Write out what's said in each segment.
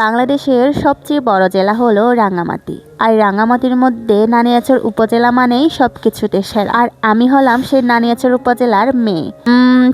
বাংলাদেশের সবচেয়ে বড় জেলা হলো রাঙ্গামাটি। আর রাঙ্গামাটির মধ্যে নানিয়াচর উপজেলা মানেই সবকিছুতে সেরা। আর আমি হলাম সেই নানিয়াচর উপজেলার মেয়ে।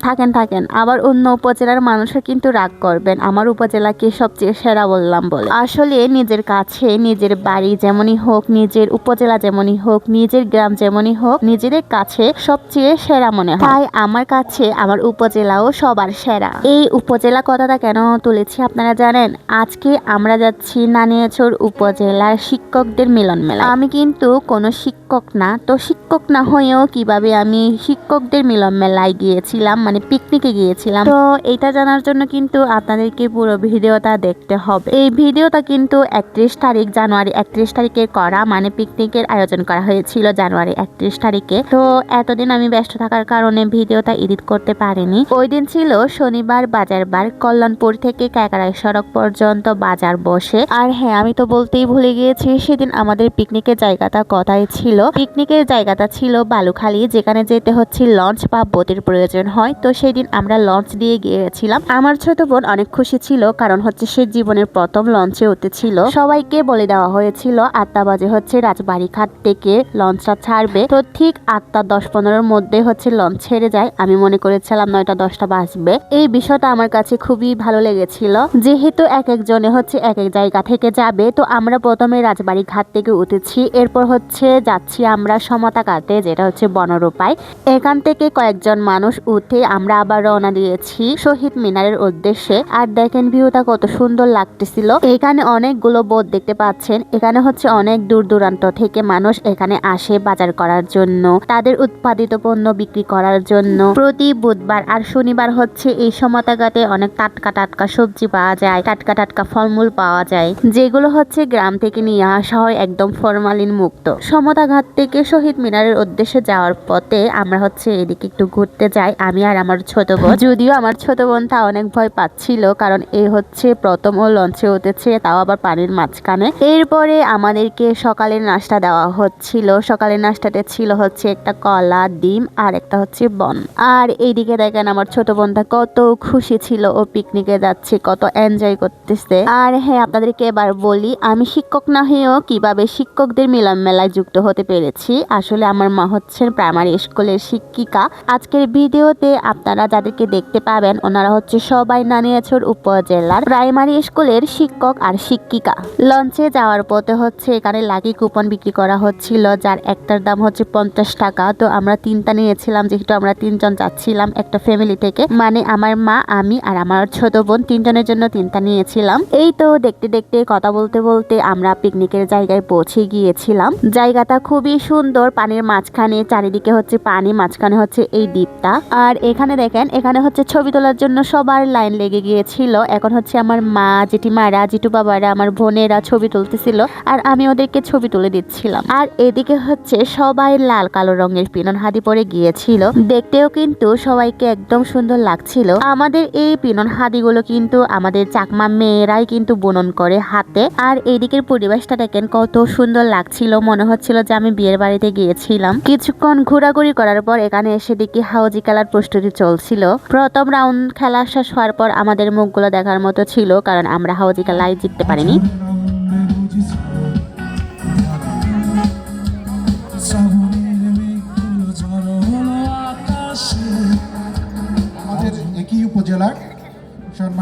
থাকেন আবার অন্য উপজেলার মানুষও কিন্তু রাগ করবেন আমার উপজেলাকে সবচেয়ে সেরা বললাম বলে। আসলে নিজের কাছে নিজের বাড়ি যেমনই হোক, নিজের উপজেলা যেমনই হোক, নিজের গ্রাম যেমনই হোক, নিজেদের কাছে সবচেয়ে সেরা মনে হয়। তাই আমার কাছে আমার উপজেলাও সবার সেরা। এই উপজেলা কথাটা কেন তুলেছি আপনারা জানেন? আজকে আমরা যাচ্ছি নানিয়াচর উপজেলার শিক্ষকদের মিলন মেলা। আমি কিন্তু কোনো শিক্ষক না, তো শিক্ষক না হয়েও কিভাবে আমি শিক্ষকদের মিলন মেলায় গিয়েছিলাম, মানে পিকনিকে গিয়েছিলাম। তো এটা জানার জন্য কিন্তু আপনাদেরকে পুরো ভিডিওটা দেখতে হবে। এই ভিডিওটা কিন্তু 31 তারিখ জানুয়ারি 31 তারিখে করা, মানে পিকনিকের আয়োজন করা হয়েছিল জানুয়ারি 31 তারিখে। তো এতদিন আমি ব্যস্ত থাকার কারণে ভিডিওটা এডিট করতে পারিনি। ওই দিন ছিল শনিবার বাজার বার, কল্যাণপুর থেকে কাকরাই সড়ক পর্যন্ত বাজার বসে। আর হ্যাঁ, আমি তো বলতেই ভুলে গিয়েছি, সেদিন আমাদের পিকনিকের জায়গাটা কোথায় ছিল। পিকনিকের জায়গাটা ছিল বালুখালী, যেখানে যেতে হচ্ছে লঞ্চ বা বোটের প্রয়োজন হয়। তো সেদিন আমরা লঞ্চ দিয়ে গিয়েছিলাম। আমার ছোট বোন অনেক খুশি ছিল, কারণ হচ্ছে সে জীবনের প্রথম লঞ্চে উঠেছিল। সবাইকে বলে দেওয়া হয়েছিল 8টা বাজে হচ্ছে রাজবাড়ি ঘাট থেকে লঞ্চটা ছাড়বে। তো ঠিক 8টা 10-15-র মধ্যে হচ্ছে লঞ্চ ছেড়ে যায়। আমি মনে করেছিলাম 9টা 10টা বাজবে। এই বিষয়টা আমার কাছে খুবই ভালো লেগেছিল, যেহেতু এক একজনে হচ্ছে এক এক জায়গা থেকে যাবে। তো আমরা প্রথমে রাজবাড়ি ঘাট থেকে উঠেছি, এরপর হচ্ছে যাচ্ছি আমরা সমতা ঘাটে, যেটা হচ্ছে বনরূপায়। এখান থেকে কয়েকজন মানুষ উঠে আমরা আবার রওনা দিয়েছি শহীদ মিনারের উদ্দেশ্যে। আর দেখেন ভিউটা কত সুন্দর লাগতেছিল। এখানে অনেকগুলো বোট দেখতে পাচ্ছেন। এখানে হচ্ছে অনেক দূর দূরান্ত থেকে মানুষ এখানে আসে বাজার করার জন্য, তাদের উৎপাদিত পণ্য বিক্রি করার জন্য। প্রতি বুধবার আর শনিবার হচ্ছে এই সমতা ঘাটে অনেক টাটকা টাটকা সবজি পাওয়া যায়, টাটকা টাটকা ফলমূল পাওয়া যায়, যেগুলো হচ্ছে গ্রাম থেকে নিয়ে আসা হয় একদম ফরমালিন মুক্ত। সমতা ঘাট থেকে শহীদ মিনারের উদ্দেশ্যে যাওয়ার পথে আমরা হচ্ছে এদিকে একটু ঘুরতে যাই, আমি আর আমার ছোট বোন। যদিও আমার ছোট বোনটা অনেক ভয় পাচ্ছিল, কারণ এ হচ্ছে প্রথম ও লঞ্চে উঠেছে, তাও আবার পানির মাঝখানে। এরপরে আমাদেরকে সকালের নাস্তা দেওয়া হচ্ছিল। সকালের নাস্তাতে ছিল হচ্ছে একটা কলা, ডিম আর একটা হচ্ছে বন। আর এইদিকে দেখেন আমার ছোট বোনটা কত খুশি ছিল, ও পিকনিকে যাচ্ছে, কত এনজয় করতেছে। আর হ্যাঁ, আপনাদেরকে এবার বলি আমি শিক্ষক না হয়েও কিভাবে শিক্ষকদের মিলন মেলায় যুক্ত হতে পেরেছি। আসলে আমার মা হচ্ছেন প্রাইমারি স্কুলের শিক্ষিকা। আজকের ভিডিওতে আপনারা যাদেরকে দেখতে পাবেন ওনারা হচ্ছে সবাই নানিয়াচর উপজেলার প্রাইমারি স্কুলের শিক্ষক আর শিক্ষিকা। লঞ্চে যাওয়ার পথে হচ্ছে এখানে লাকি কুপন বিক্রি করা হচ্ছিল, যার একটার দাম হচ্ছে 50 টাকা। তো আমরা 3টা নিয়েছিলাম, যেহেতু আমরা 3 জন যাচ্ছিলাম একটা ফ্যামিলি থেকে, মানে আমার মা, আমি আর আমার ছোট বোন 3 জনের জন্য 3টা নিয়েছিলাম। এই তো দেখতে দেখতে কথা বলতে বলতে আমরা পিকনিকের জায়গায় পৌঁছে গিয়েছিলাম। জায়গাটা খুবই সুন্দর, পানির মাঝখানে, চারিদিকে হচ্ছে পানি, মাঝখানে হচ্ছে এই দ্বীপটা। আর এখানে দেখেন, এখানে হচ্ছে ছবি তোলার জন্য সবার লাইন লেগে গিয়েছিল। এখন হচ্ছে আমার মা, জেঠিমারা, জিটু বাবারা, আমার বোনেরা ছবি তুলতেছিল, আর আমি ওদেরকে ছবি তুলে দিচ্ছিলাম। আর এদিকে হচ্ছে সবাই লাল কালো রঙের পিনন হাদি পরে গিয়েছিল, দেখতেও কিন্তু সবাইকে একদম সুন্দর লাগছিল। আমাদের এই পিনন হাদিগুলো কিন্তু আমাদের চাকমা মেয়েরাই কিন্তু বুনন করে হাতে। আর এদিকের পরিবেশটা দেখেন কত সুন্দর লাগছিল, মনে হচ্ছিল যে আমি বিয়ের বাড়িতে গিয়েছিলাম। কিছুক্ষণ ঘোরাঘুরি করার পর এখানে এসে দেখি হাউজি খেলার প্রস্তুতি চলছিল। প্রথম রাউন্ড খেলা শেষ হওয়ার পর আমাদের মুখগুলো দেখার মতো ছিল, কারণ আমরা হাউজি খেলায় জিততে পারিনি।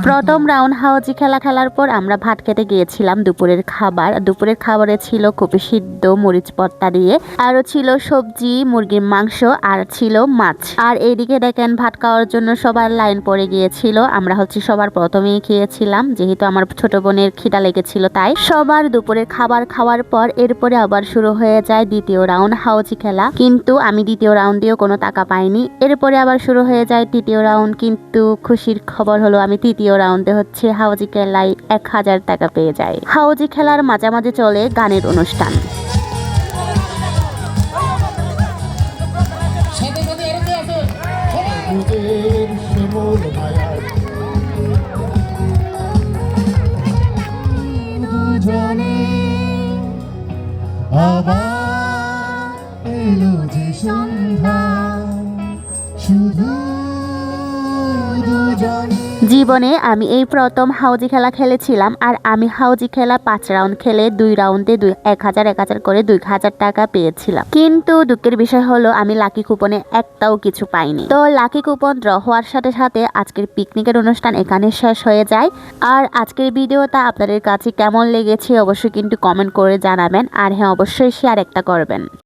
প্রথম রাউন্ড হাউজি খেলা খেলার পর আমরা ভাত খেতে গিয়েছিলাম। দুপুরের খাবারে ছিল কপি সিদ্ধ মরিচ ভর্তা দিয়ে, আরো ছিল সবজি, মুরগির মাংস, আর ছিল মাছ। আর এইদিকে দেখেন ভাত খাওয়ার জন্য সবার লাইন পড়ে গিয়েছিল। আমরা হচ্ছে সবার প্রথমেই খেয়েছিলাম, যেহেতু আমার ছোট বোনের খিদা লেগেছিল, তাই সবার দুপুরের খাবার খাওয়ার পর এরপরে আবার শুরু হয়ে যায় দ্বিতীয় রাউন্ড হাউজি খেলা। কিন্তু আমি দ্বিতীয় রাউন্ডেও কোনো টাকা পাইনি। এরপরে আবার শুরু হয়ে যায় তৃতীয় রাউন্ড, কিন্তু খুশির খবর হলো আমি তৃতীয় রাউন্ডে হচ্ছে হাউজি খেলায় 1000 টাকা পেয়ে যায়। হাউজি খেলার মাঝামাঝি চলে গানের অনুষ্ঠান। জীবন জীবনে আমি এই প্রথম হাউজি খেলা খেলেছিলাম, আর আমি হাউজি খেলা 5 রাউন্ড খেলে 2 রাউন্ডে 1000 করে 2000 টাকা পেয়েছিলাম। কিন্তু দুঃখের বিষয় হলো আমি লাকি কুপনে একটাও কিছু পাইনি। তো লাকি কুপন ড্র হওয়ার সাথে সাথে আজকের পিকনিকের অনুষ্ঠান এখানে শেষ হয়ে যায়। আর আজকের ভিডিওটা আপনাদের কাছে কেমন লেগেছে অবশ্যই কিন্তু কমেন্ট করে জানাবেন, আর হ্যাঁ অবশ্যই শেয়ার একটা করবেন।